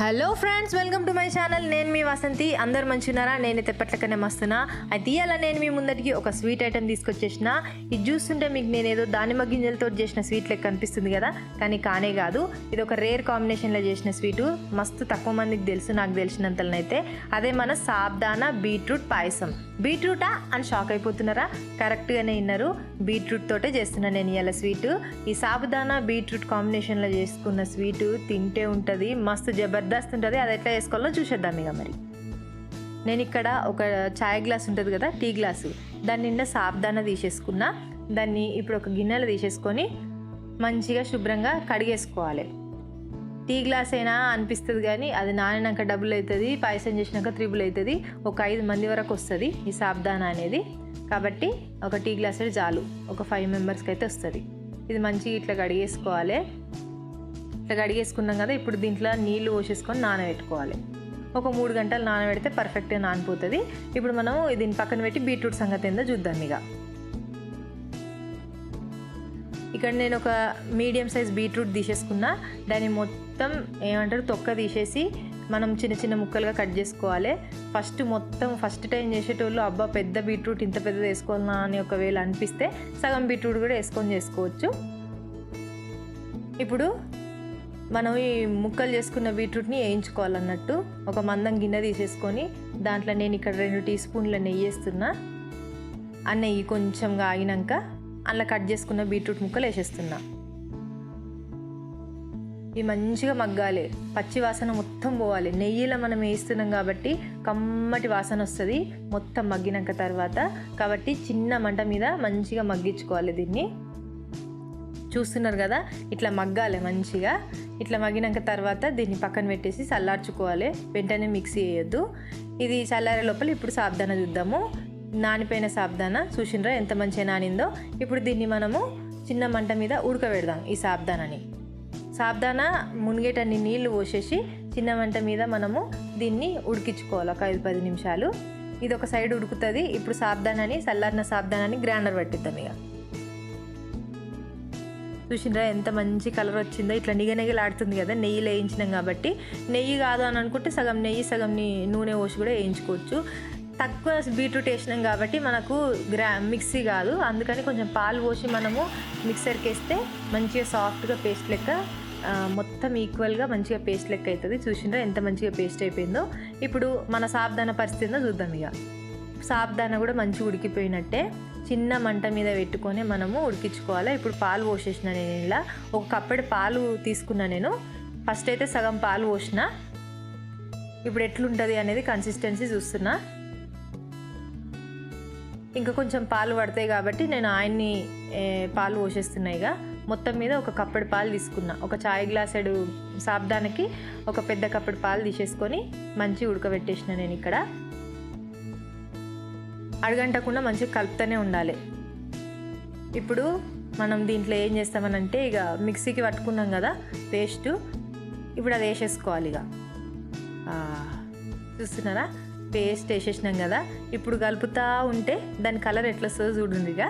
Hello friends, welcome to my channel. నేను మీ వసంతి. అందరు మంచిన్నారా? నేనైతే ఎప్పట్లకనే మస్తున్నా. అయితే ఇవాళ నేను మీ ముందరికి ఒక స్వీట్ ఐటెం తీసుకొచ్చేసిన. ఇది చూస్తుంటే మీకు నేనేదో దానిమ్మ గింజలతో చేసిన స్వీట్ లెక్క కనిపిస్తుంది కదా, కానీ కానే కాదు. ఇది ఒక రేర్ కాంబినేషన్లో చేసిన స్వీటు. మస్తు తక్కువ మందికి తెలుసు, నాకు తెలిసినంతలోనైతే. అదే మన సాబ్దానా బీట్రూట్ పాయసం. బీట్రూటా అని షాక్ అయిపోతున్నారా? కరెక్ట్గానే విన్నారు, బీట్రూట్ తోటే చేస్తున్నాను నేను ఇవాళ స్వీటు. ఈ సాబుదానా బీట్రూట్ కాంబినేషన్లో చేసుకున్న స్వీటు తింటే ఉంటుంది, మస్తు జబర్దస్త్ ఉంటుంది. అది ఎట్లా చేసుకోవాలో చూసేద్దాం ఇక. మరి నేను ఇక్కడ ఒక చాయ్ గ్లాస్ ఉంటుంది కదా, టీ గ్లాసు, దాని నిండా సాబుదానా తీసేసుకున్నా. దాన్ని ఇప్పుడు ఒక గిన్నెలో తీసేసుకొని మంచిగా శుభ్రంగా కడిగేసుకోవాలి. టీ గ్లాస్ అయినా అనిపిస్తుంది కానీ అది నానినాక డబుల్ అవుతుంది, పాయసం చేసినాక త్రిబుల్ అవుతుంది. ఒక 5 మంది వరకు వస్తుంది ఈ సాబుదానా అనేది. కాబట్టి ఒక టీ గ్లాస్ అయితే చాలు, ఒక 5 మెంబర్స్కి అయితే వస్తుంది. ఇది మంచిగా ఇట్లా కడిగేసుకోవాలి. ఇట్లా కడిగేసుకున్నాం కదా, ఇప్పుడు దీంట్లో నీళ్లు పోసేసుకొని నానబెట్టుకోవాలి. ఒక 3 గంటలు నానబెడితే పర్ఫెక్ట్గా నానిపోతుంది. ఇప్పుడు మనం దీన్ని పక్కన పెట్టి బీట్రూట్ సంగతి ఏందో చూద్దాం ఇక. ఇక్కడ నేను ఒక మీడియం సైజ్ బీట్రూట్ తీసేసుకున్నా. దాన్ని మొత్తం ఏమంటారు తొక్క తీసేసి మనం చిన్న చిన్న ముక్కలుగా కట్ చేసుకోవాలి. ఫస్ట్ టైం చేసేటోళ్ళు అబ్బా పెద్ద బీట్రూట్ ఇంత పెద్దది వేసుకోవాలన్నా అని ఒకవేళ అనిపిస్తే సగం బీట్రూట్ కూడా వేసుకొని చేసుకోవచ్చు. ఇప్పుడు మనం ఈ ముక్కలు చేసుకున్న బీట్రూట్ని వేయించుకోవాలన్నట్టు ఒక మందం గిన్నె తీసేసుకొని దాంట్లో నేను ఇక్కడ 2 టీ స్పూన్ల నెయ్యి వేస్తున్నా. ఆ నెయ్యి కొంచెంగా ఆగినాక అలా కట్ చేసుకున్న బీట్రూట్ ముక్కలు వేసేస్తున్నా. ఇవి మంచిగా మగ్గాలి, పచ్చి వాసన మొత్తం పోవాలి. నెయ్యిలో మనం వేస్తున్నాం కాబట్టి కమ్మటి వాసన వస్తుంది మొత్తం మగ్గినాక తర్వాత. కాబట్టి చిన్న మంట మీద మంచిగా మగ్గించుకోవాలి దీన్ని. చూస్తున్నారు కదా, ఇట్లా మగ్గాలి మంచిగా. ఇట్లా మగ్గినాక తర్వాత దీన్ని పక్కన పెట్టేసి చల్లార్చుకోవాలి. వెంటనే మిక్సీ వేయొద్దు. ఇది చల్లారే లోపల ఇప్పుడు సాబుదానా చూద్దాము. నానిపోయిన సాబుదానా చూసినరా ఎంత మంచిగా నానిందో. ఇప్పుడు దీన్ని మనము చిన్న మంట మీద ఉడకబెడదాం. ఈ సాబుదానా మునిగేటన్ని నీళ్లు పోసేసి చిన్న మంట మీద మనము దీన్ని ఉడికించుకోవాలి ఒక 5-10 నిమిషాలు. ఇది ఒక సైడ్ ఉడుకుతుంది. ఇప్పుడు చల్లారిన సాబుదానాన్ని గ్రైండర్ పట్టిద్దాం ఇక. చూసినరా ఎంత మంచి కలర్ వచ్చిందో. ఇట్లా నిగనిగలాడుతుంది కదా, నెయ్యిలో వేయించినాం కాబట్టి. నెయ్యి కాదు అని అనుకుంటే సగం నెయ్యి సగం నూనె పోసి కూడా వేయించుకోవచ్చు. తక్కువ బీట్రూట్ వేసినాం కాబట్టి మనకు మిక్సీ కాదు, అందుకని కొంచెం పాలు పోసి మనము మిక్సర్కి వేస్తే మంచిగా సాఫ్ట్గా పేస్ట్ లెక్క మొత్తం ఈక్వల్గా మంచిగా పేస్ట్ లెక్క అవుతుంది. చూసిండ్రా ఎంత మంచిగా పేస్ట్ అయిపోయిందో. ఇప్పుడు మన సాబుదానా పరిస్థితి ఏందో చూద్దాం ఇక. సాబుదానా కూడా మంచిగా ఉడికిపోయినట్టే. చిన్న మంట మీద పెట్టుకొని మనము ఉడికించుకోవాలి. ఇప్పుడు పాలు పోసేసిన నేను ఇలా ఒక కప్పటి పాలు తీసుకున్నా నేను. ఫస్ట్ అయితే సగం పాలు పోసిన. ఇప్పుడు ఎట్లుంటుంది అనేది కన్సిస్టెన్సీ చూస్తున్నా. ఇంకా కొంచెం పాలు పడతాయి కాబట్టి నేను ఆయన్ని పాలు పోసేస్తున్నాయి. ఇక మొత్తం మీద ఒక కప్పటి పాలు తీసుకున్నా. ఒక చాయ్ గ్లాసెడు సాబుదానాకి ఒక పెద్ద కప్పటి పాలు తీసేసుకొని మంచిగా ఉడకబెట్టేసిన నేను ఇక్కడ. అడగంటకుండా మంచిగా కలుపుతూనే ఉండాలి. ఇప్పుడు మనం దీంట్లో ఏం చేస్తామనంటే ఇక మిక్సీకి పట్టుకున్నాం కదా పేస్టు, ఇప్పుడు అది వేసేసుకోవాలి ఇక. చూస్తున్నారా, పేస్ట్ వేసేసినాం కదా. ఇప్పుడు కలుపుతూ ఉంటే దాని కలర్ ఎట్లా వస్తుందో చూడండి ఇక.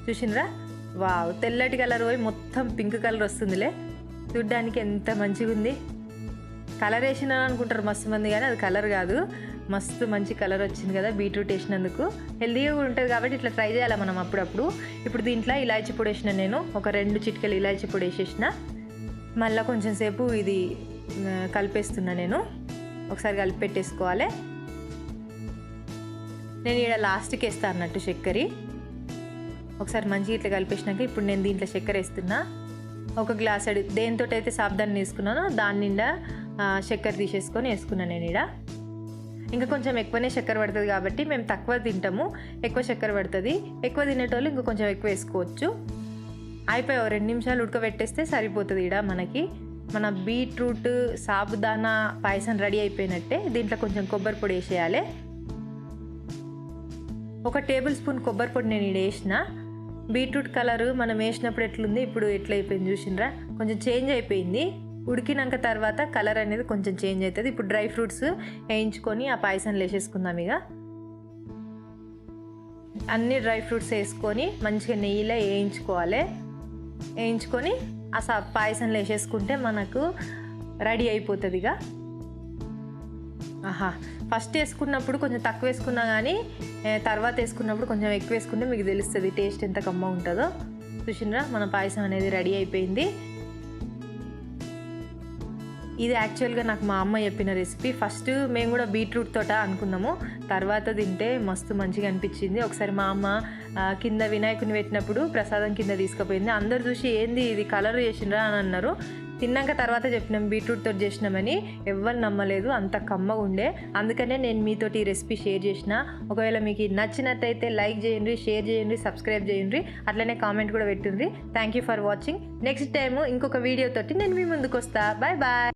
చూసినరా, వావ్, తెల్లటి కలర్ పోయి మొత్తం పింక్ కలర్ వస్తుందిలే. చూడ్డానికి ఎంత మంచిగా ఉంది. కలర్ వేసినా అనుకుంటారు మస్తు మంది, కానీ అది కలర్ కాదు. మస్తు మంచి కలర్ వచ్చింది కదా బీట్రూట్ వేసినందుకు. హెల్తీగా కూడా ఉంటుంది కాబట్టి ఇట్లా ట్రై చేయాలి మనం అప్పుడప్పుడు. ఇప్పుడు దీంట్లో ఇలాచీ పొడి వేసిన నేను ఒక 2 చిటికెలు ఇలాచీ పొడి వేసేసిన. మళ్ళీ కొంచెం సేపు ఇది కలిపేస్తున్నా నేను. ఒకసారి కలిపి పెట్టేసుకోవాలి. నేను ఇక్కడ లాస్ట్కి వేస్తాను అన్నట్టు చక్కెర. ఒకసారి మంచిగా ఇట్లా కలిపేసినాక ఇప్పుడు నేను దీంట్లో చక్కెర వేస్తున్నా. ఒక గ్లాసెడు దేంతో అయితే సాబుదానా తీసుకున్నానో దాని నిండా చక్కెర తీసేసుకొని వేసుకున్నాను నేను ఇక్కడ. ఇంకా కొంచెం ఎక్కువనే చక్కెర పడుతుంది కాబట్టి మేము తక్కువ తింటాము, ఎక్కువ చక్కెర పడుతుంది. ఎక్కువ తినేటోళ్ళు ఇంకా కొంచెం ఎక్కువ వేసుకోవచ్చు. అయిపోయి 2 నిమిషాలు ఉడకబెట్టేస్తే సరిపోతుంది. ఇక్కడ మనకి మన బీట్రూట్ సాబుదానా పాయసం రెడీ అయిపోయినట్టే. దీంట్లో కొంచెం కొబ్బరి పొడి వేసేయాలి. ఒక టేబుల్ స్పూన్ కొబ్బరి పొడి నేను ఇక్కడ వేసిన. బీట్రూట్ కలరు మనం వేసినప్పుడు ఎట్లుంది, ఇప్పుడు ఎట్లా అయిపోయింది చూసినరా, కొంచెం చేంజ్ అయిపోయింది. ఉడికినాక తర్వాత కలర్ అనేది కొంచెం చేంజ్ అవుతుంది. ఇప్పుడు డ్రై ఫ్రూట్స్ వేయించుకొని ఆ పాయసంలో వేసేసుకుందాం ఇక. అన్ని డ్రై ఫ్రూట్స్ వేసుకొని మంచిగా నెయ్యిలో వేయించుకోవాలి. వేయించుకొని ఆ పాయసంలో వేసేసుకుంటే మనకు రెడీ అయిపోతుంది ఇక. ఆహా, ఫస్ట్ వేసుకున్నప్పుడు కొంచెం తక్కువ వేసుకున్నా కానీ తర్వాత వేసుకున్నప్పుడు కొంచెం ఎక్కువ వేసుకుంటే మీకు తెలుస్తుంది టేస్ట్ ఎంత కమ్మ ఉంటుందో. చూసినరా మన పాయసం అనేది రెడీ అయిపోయింది. ఇది యాక్చువల్గా నాకు మా అమ్మ చెప్పిన రెసిపీ. ఫస్ట్ మేము కూడా బీట్రూట్ తోట అనుకున్నాము, తర్వాత తింటే మస్తు మంచిగా అనిపించింది. ఒకసారి మా అమ్మ కింద వినాయకుని పెట్టినప్పుడు ప్రసాదం కింద తీసుకుపోయింది. అందరు చూసి ఏంది ఇది కలర్ చేసినరా అని అన్నారు. తిన్నాక తర్వాత చెప్పినాం బీట్రూట్ తోటి చేసినామని. ఎవ్వరు నమ్మలేదు, అంత కమ్మగా ఉండే. అందుకనే నేను మీతోటి ఈ రెసిపీ షేర్ చేసిన. ఒకవేళ మీకు నచ్చినట్టయితే లైక్ చేయండి, షేర్ చేయండి, సబ్స్క్రైబ్ చేయండి, అట్లనే కామెంట్ కూడా పెట్టండి. Thank you for watching. Next time ఇంకొక వీడియోతోటి నేను మీ ముందుకు వస్తా. Bye bye.